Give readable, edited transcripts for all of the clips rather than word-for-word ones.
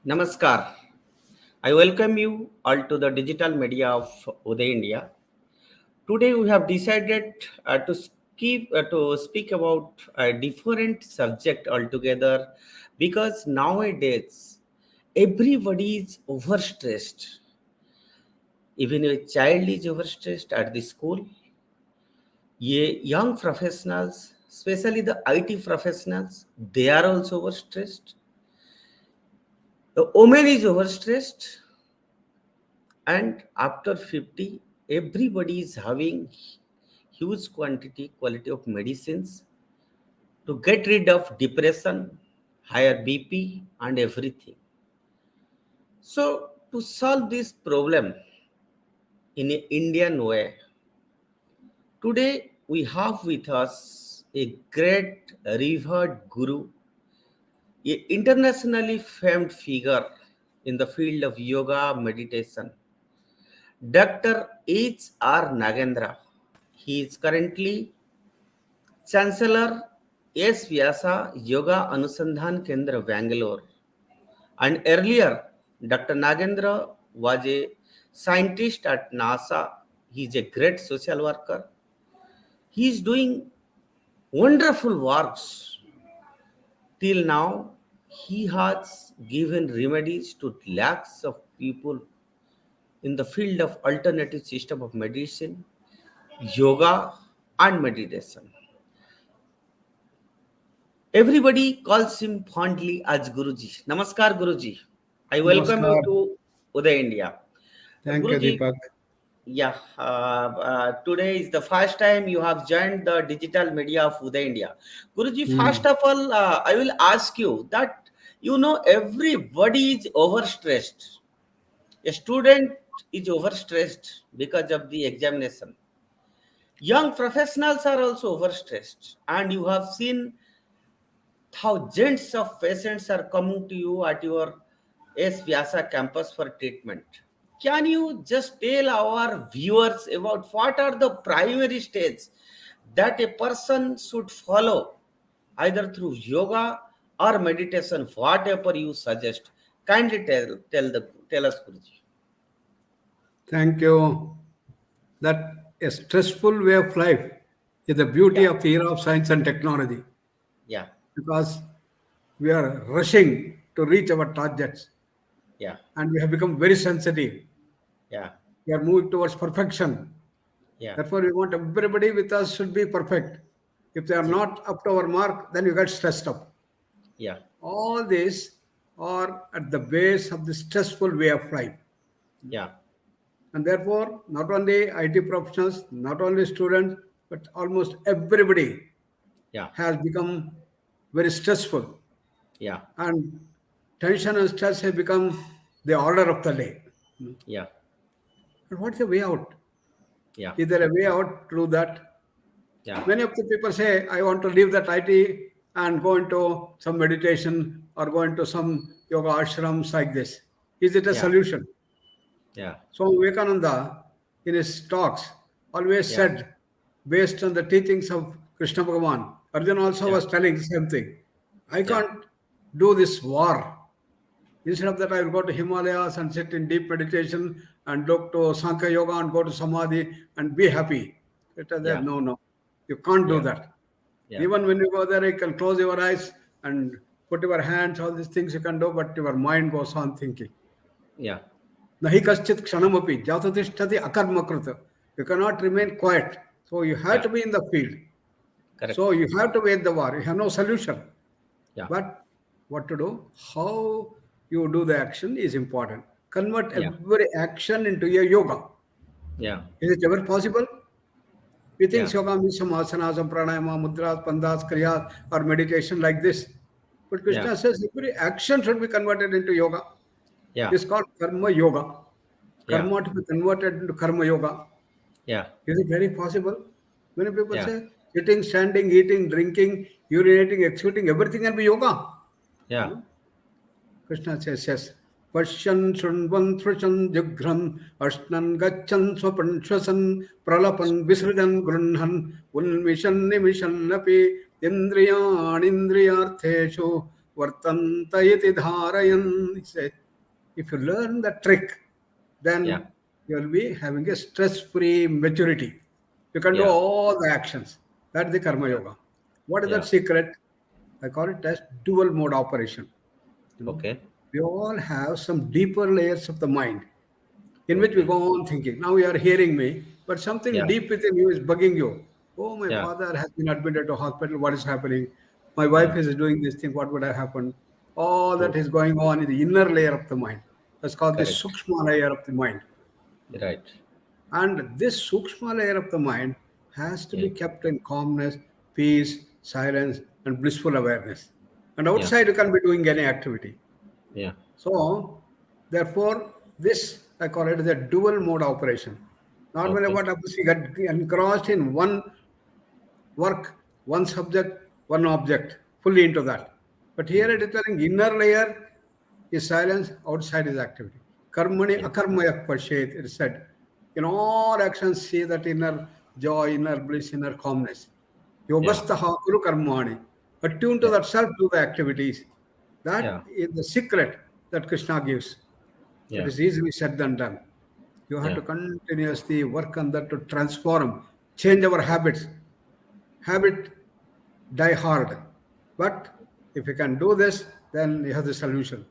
Namaskar. I welcome you all to the digital media of Uday India. Today we have decided to speak about a different subject altogether because nowadays everybody is overstressed. Even a child is overstressed at the school. Young professionals, especially the IT professionals, they are also overstressed. The woman is overstressed, and after 50 everybody is having huge quality of medicines to get rid of depression, higher bp and everything. So to solve this problem in an Indian way, today we have with us a great revered guru, a internationally famed figure in the field of yoga meditation, Dr. H.R. Nagendra. He is currently Chancellor S. Vyasa Yoga Anusandhan Kendra, Bangalore. And earlier, Dr. Nagendra was a scientist at NASA. He is a great social worker. He is doing wonderful works. Till now, he has given remedies to lakhs of people in the field of alternative system of medicine, yoga, and meditation. Everybody calls him fondly as Guruji. Namaskar, Guruji. I welcome you Namaskar. to Uday India. Thank you, Guruji, Deepak. yeah, today is the first time you have joined the digital media of Uday India. Guruji, first Hmm. of all, I will ask you that everybody is overstressed. A student is overstressed because of the examination. Young professionals are also overstressed, and you have seen thousands of patients are coming to you at your S. Vyasa campus for treatment. Can you just tell our viewers about what are the primary stages that a person should follow either through yoga or meditation, whatever you suggest? Kindly tell us, Guruji. Thank you. That a stressful way of life is the beauty Yeah, of the era of science and technology yeah, because we are rushing to reach our targets yeah, and we have become very sensitive. yeah, We are moving towards perfection. yeah, Therefore, we want everybody with us should be perfect. If they are yeah, not up to our mark, then you get stressed up. yeah, All these are at the base of the stressful way of life. yeah, And therefore, not only IT professionals, not only students, but almost everybody yeah, has become very stressful. yeah, And tension and stress have become the order of the day. yeah, And what's the way out? yeah, Is there a way out to do that? yeah, Many of the people say, I want to leave that IT and go into some meditation or go into some yoga ashrams like this. Is it a yeah, solution? yeah, So Vivekananda, in his talks, always yeah, said, based on the teachings of Krishna Bhagavan, Arjuna also yeah, was telling the same thing. I yeah, can't do this war. Instead of that, I will go to Himalayas and sit in deep meditation and look to Sankhya Yoga and go to Samadhi and be happy. It is there, yeah, no, no. You can't do yeah, that. yeah, Even when you go there, you can close your eyes and put your hands, all these things you can do, but your mind goes on thinking. yeah. Nahi kaschit kshanamapi jatatishthati akarmakruta. You cannot remain quiet. So you have Yeah, to be in the field. So correct. you have to wage the war. You have no solution. Yeah, But what to do? How you do the action is important. Convert yeah, every action into a yoga. yeah, Is it ever possible? We think yeah, yoga means some asanas, some pranayama, mudras, pandas, kriyas, or meditation like this. But yeah, Krishna says every action should be converted into yoga. yeah, It's called karma yoga. yeah, Karma to be converted into karma yoga. yeah, Is it very possible? Many people yeah, say sitting, standing, eating, drinking, urinating, executing, everything can be yoga. yeah, No? Krishna says, yes. Pashyan shunvan thrushan jugran ashnan gachan swapan shwasan pralapan visrujan grunhan unmishan nimishan napi indriyan indriyartheshu vartanta iti dharayan. He said, if you learn the trick, then Yeah. you will be having a stress-free maturity. You can do Yeah. all the actions. That's the Karma Yoga. What is Yeah. that secret? I call it as dual mode operation. Okay. We all have some deeper layers of the mind in which we Okay. go on thinking. Now you are hearing me, but something Yeah. deep within you is bugging you. Oh, my Yeah. father has been admitted to hospital. What is happening? My wife Yeah. is doing this thing. What would have happened? All that True. is going on in the inner layer of the mind. That's called the Correct. sukshma layer of the mind. Right. And this sukshma layer of the mind has to Yeah. be kept in calmness, peace, silence, and blissful awareness. And Yeah. outside, you can be doing any activity. Yeah. So, therefore, this I call it the dual mode operation. Normally, Okay. what happens, we get engrossed in one work, one subject, one object, fully into that. But here it is telling inner layer is silence, outside is activity. Karmani Yeah. akarmaya pashet, it is said. In all actions, see that inner joy, inner bliss, inner calmness. Yeah. Yogastaha kuru karmani. Attune to Yeah. that self, to the activities. Yeah. That is the secret that Krishna gives. It Yeah. is easily said than done. You have Yeah. to continuously work on that to transform, change our habits. Habit die hard. But if you can do this, then you have the solution.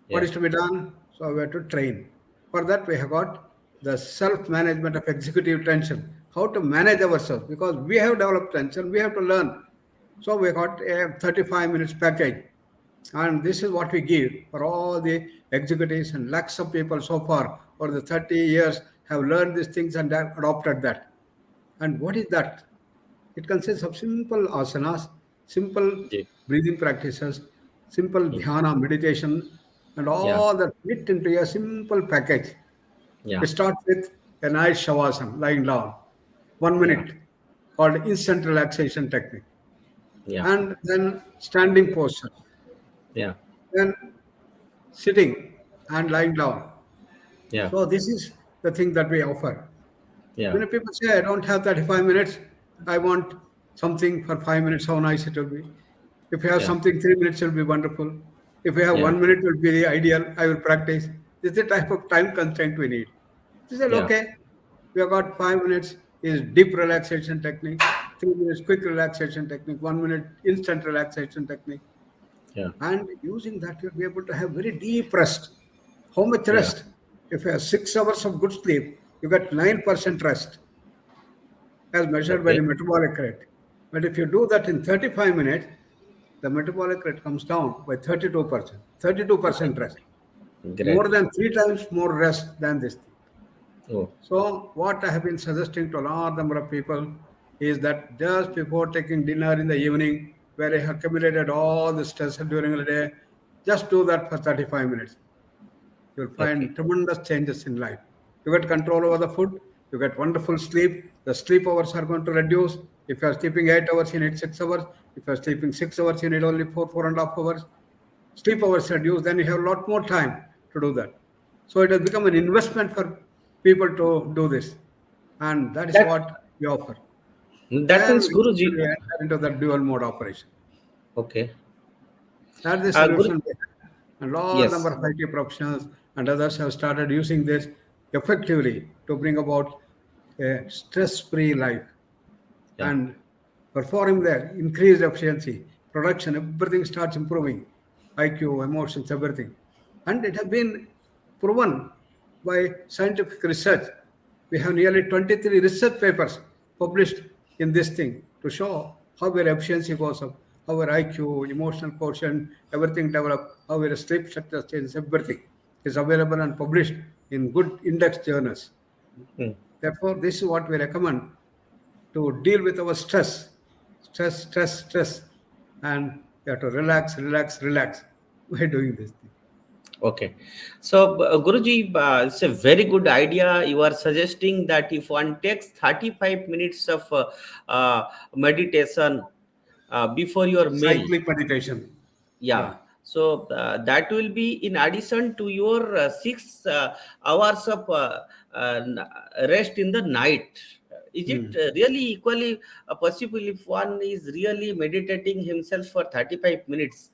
What Yeah. is to be done? So we have to train. For that, we have got the self-management of executive tension. How to manage ourselves, because we have developed tension, we have to learn. So we got a 35 minutes package. And this is what we give for all the executives, and lakhs of people so far for the 30 years have learned these things and have adopted that. And what is that? It consists of simple asanas, simple Yeah. breathing practices, simple Mm. dhyana meditation, and Yeah. all that fit into a simple package. Yeah. It starts with a nice shavasana, lying down, one Yeah. minute, called instant relaxation technique, Yeah. and then standing posture, Yeah. then sitting and lying down. Yeah. So this is the thing that we offer. Yeah. Many people say, I don't have 35 minutes. I want something for 5 minutes. How nice it will be. If you have Yeah. something, 3 minutes will be wonderful. If you have Yeah. 1 minute, will be the ideal. I will practice. This is the type of time constraint we need. They said, Yeah. okay, we have got 5 minutes is deep relaxation technique, 3 minutes quick relaxation technique, 1 minute instant relaxation technique. Yeah. And using that, you'll be able to have very deep rest. How much Yeah. rest? If you have 6 hours of good sleep, you get 9% rest as measured by Okay. the metabolic rate. But if you do that in 35 minutes, the metabolic rate comes down by 32%. 32% rest. Great. More than 3 times more rest than this thing. Oh. So, what I have been suggesting to a large number of people is that just before taking dinner in the evening, where I have accumulated all the stress during the day, just do that for 35 minutes. You'll Okay. find tremendous changes in life. You get control over the food, you get wonderful sleep, the sleep hours are going to reduce. If you are sleeping 8 hours, you need 6 hours. If you are sleeping 6 hours, you need only 4.5 hours. Sleep hours reduce, then you have a lot more time to do that. So it has become an investment for people to do this. And that is That what we offer. that Then means we Guruji. enter into the dual mode operation. Okay. That's the Guru. solution. And large Yes. number of IT professionals and others have started using this effectively to bring about a stress-free life Yeah. and performing their increased efficiency, production, everything starts improving. IQ, emotions, everything. And it has been proven by scientific research. We have nearly 23 research papers published in this thing to show how our efficiency goes up, how our IQ, emotional quotient, everything develop, how our sleep structure changes, everything is available and published in good index journals. Mm. Therefore, this is what we recommend to deal with our stress, and you have to relax by doing this thing. Okay. So, Guruji, it's a very good idea. You are suggesting that if one takes 35 minutes of meditation before your meal, Cyclic meditation. yeah. Yeah. So that will be in addition to your 6 hours of n- rest in the night. Is it Hmm. really equally possible if one is really meditating himself for 35 minutes?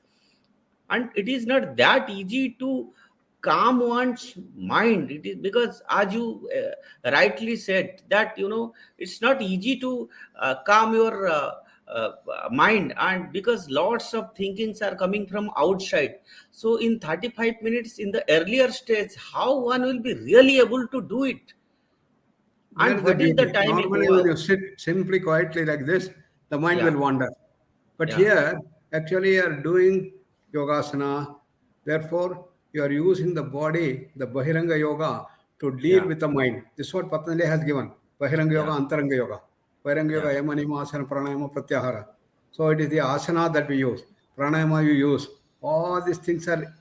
and it is not that easy to calm one's mind. It is because, as you rightly said, that it's not easy to calm your uh, mind, and because lots of thinkings are coming from outside. So in 35 minutes in the earlier stage, how one will be really able to do it, That and is the what is the beauty. time it Normally, when was? you sit simply quietly like this, the mind Yeah, will wander. But yeah, here, actually, you are doing yogasana. Therefore, you are using the body, the Bahiranga Yoga, to deal yeah, with the mind. This is what Patanjali has given. Bahiranga Yoga, yeah, Antaranga Yoga. Bahiranga Yoga, yeah, Yama, Niyama, Asana, Pranayama, Pratyahara. So it is the asana that we use. Pranayama you use. All these things are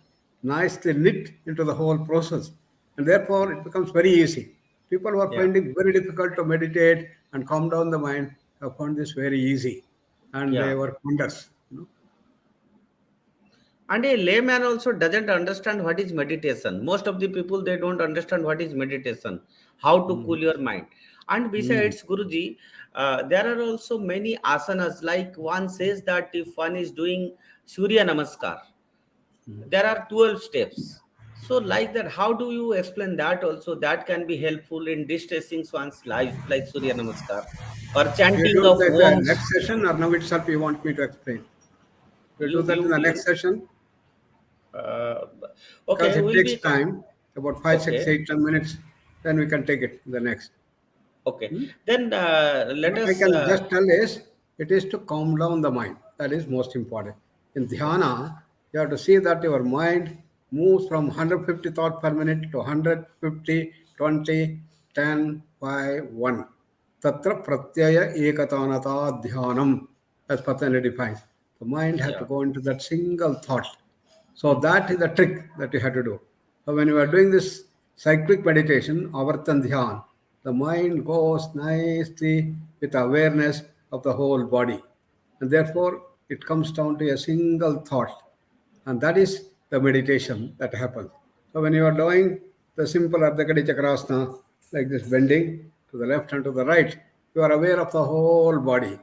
nicely knit into the whole process. And therefore, it becomes very easy. People who are yeah. finding very difficult to meditate and calm down the mind have found this very easy, and they Yeah. work wonders. And a layman also doesn't understand what is meditation. Most of the people, they don't understand what is meditation, how to cool Mhm. your mind. And Mhm. besides, Guruji, there are also many asanas. Like one says that if one is doing Surya Namaskar, there are 12 steps. So, like that, how do you explain that also? That can be helpful in distressing one's life, like Surya Namaskar or We chanting do of that in the Oms. next session, or now itself you want me to explain? We'll do You, that in you, the next you. session Uh, because okay, it we'll takes be. time, about 5, 6, Okay. 8, 10 minutes. Then we can take it in the next. Okay, Hmm? then let What I us. can just tell is it is to calm down the mind. That is most important. In Yeah, dhyana, you have to see that your mind moves from 150 thoughts per minute to 150, 20, 10, 5, 1. Tatra pratyaya ekatanata dhyanam, as Patanjali defines. The mind has to yeah, go into that single thought. So that is the trick that you have to do. So when you are doing this cyclic meditation, avartan dhyan, the mind goes nicely with awareness of the whole body. And therefore, it comes down to a single thought. And that is the meditation that happens. So when you are doing the simple Ardhakadi Chakrasana, like this bending to the left and to the right, you are aware of the whole body.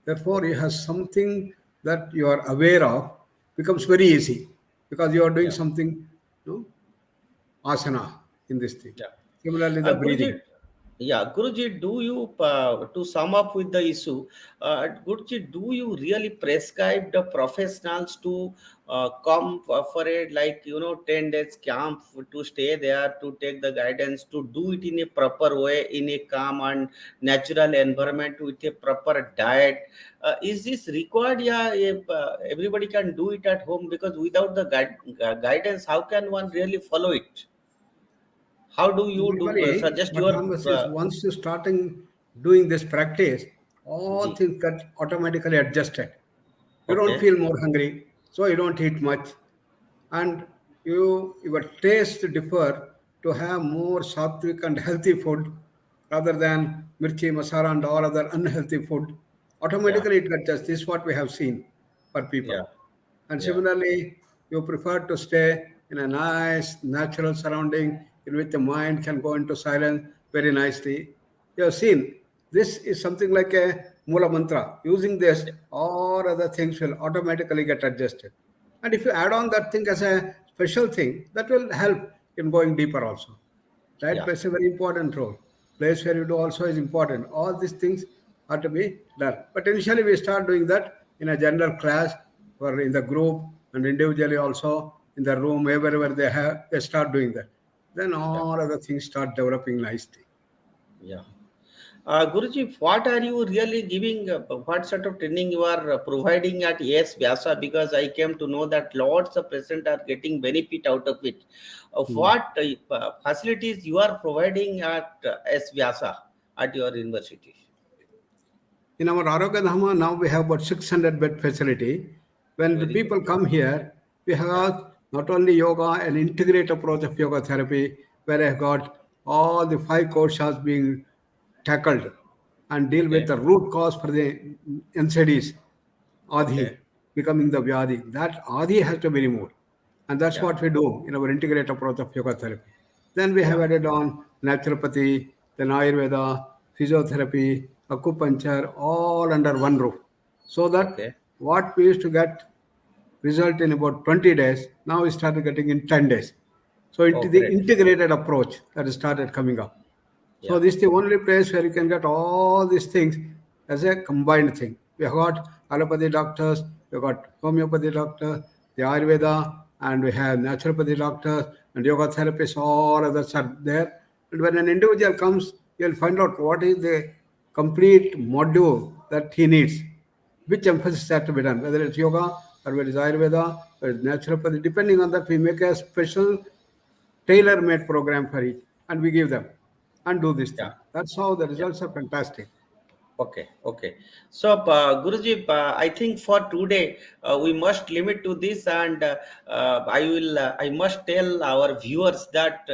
Therefore, you okay, have something that you are aware of becomes very easy because you are doing yeah, something, you know, asana in this thing. yeah. Similarly, the Guruji, breathing. yeah, Guruji, do you, to sum up with the issue, Guruji, do you really prescribe the professionals to come for a, like, 10 days camp to stay there, to take the guidance, to do it in a proper way, in a calm and natural environment with a proper diet? Is this required? Yeah, if, everybody can do it at home, because without the guidance, how can one really follow it? How do you do Normally, suggest what your happens is once you starting doing this practice, all G? things get automatically adjusted. You don't Okay. feel more hungry, so you don't eat much, and your taste differ to have more sattvic and healthy food rather than mirchi, masala, and all other unhealthy food. Yeah. Automatically, it adjusts. This is what we have seen for people. Yeah. And Yeah. similarly, you prefer to stay in a nice, natural surrounding in which the mind can go into silence very nicely. You have seen this is something like a Mula Mantra. Using this, Yeah. all other things will automatically get adjusted. And if you add on that thing as a special thing, that will help in going deeper also. Diet Yeah. plays a very important role. Place where you do also is important. All these things are to be done. But initially, we start doing that in a general class or in the group and individually also in the room, wherever they have, they start doing that. Then Yeah. all other things start developing nicely. Yeah. Guruji, what are you really giving? What sort of training you are providing at AS Vyasa? Because I came to know that lots of patients are getting benefit out of it. Hmm. What facilities you are providing at AS Vyasa at your university? In our Arogya Dhama, now we have about 600 bed facility. When the Very good. people come here, we Yeah. have not only yoga, an integrated approach of yoga therapy, where I have got all the 5 koshas being tackled and deal with Okay. the root cause for the NCDs, Okay. Adi, becoming the Vyadi. That Adi has to be removed. And that's Yeah. what we do in our integrated approach of yoga therapy. Then we have Yeah. added on naturopathy, then Ayurveda, physiotherapy, acupuncture, all under one roof. So that Okay. what we used to get result in about 20 days. Now we started getting in 10 days. So into Oh, the great. integrated approach that has started coming up. So Yeah. this is the only place where you can get all these things as a combined thing. We have got allopathy doctors, we have got homeopathy doctors, the Ayurveda, and we have naturopathy doctors and yoga therapists, all others are there. And when an individual comes, you'll find out what is the complete module that he needs, which emphasis has to be done, whether it's yoga or whether it's Ayurveda or it's naturopathy. Depending on that, we make a special tailor-made program for each, and we give them and do this Yeah. thing. That's how the Yeah. results are fantastic. Okay, okay. So, Guruji, I think for today we must limit to this, and I must tell our viewers that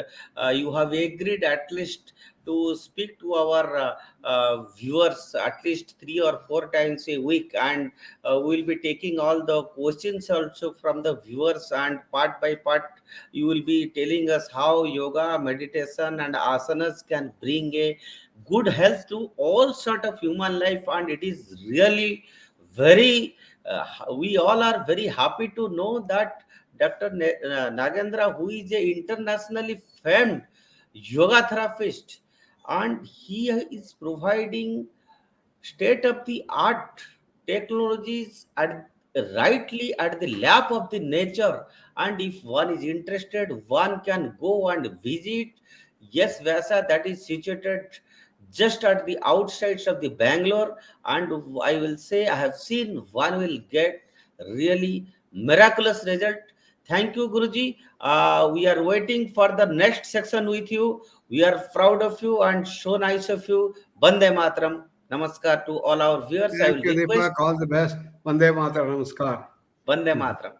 you have agreed at least to speak to our viewers at least 3 or 4 times a week, and we'll be taking all the questions also from the viewers, and part by part you will be telling us how yoga, meditation, and asanas can bring a good health to all sort of human life, and it is really very we all are very happy to know that Dr. Nagendra, who is a internationally famed yoga therapist, and he is providing state of the art technologies at rightly at the lap of the nature. And if one is interested, one can go and visit. Yes, Vasa, that is situated just at the outsides of the Bangalore, and I will say I have seen one will get really miraculous result. Thank you, Guruji. We are waiting for the next section with you. We are proud of you and so nice of you. Bande Matram. Namaskar to all our viewers. I Thank will you, request Deepak. All the best. Vande Mataram. Namaskar. Bande Matram.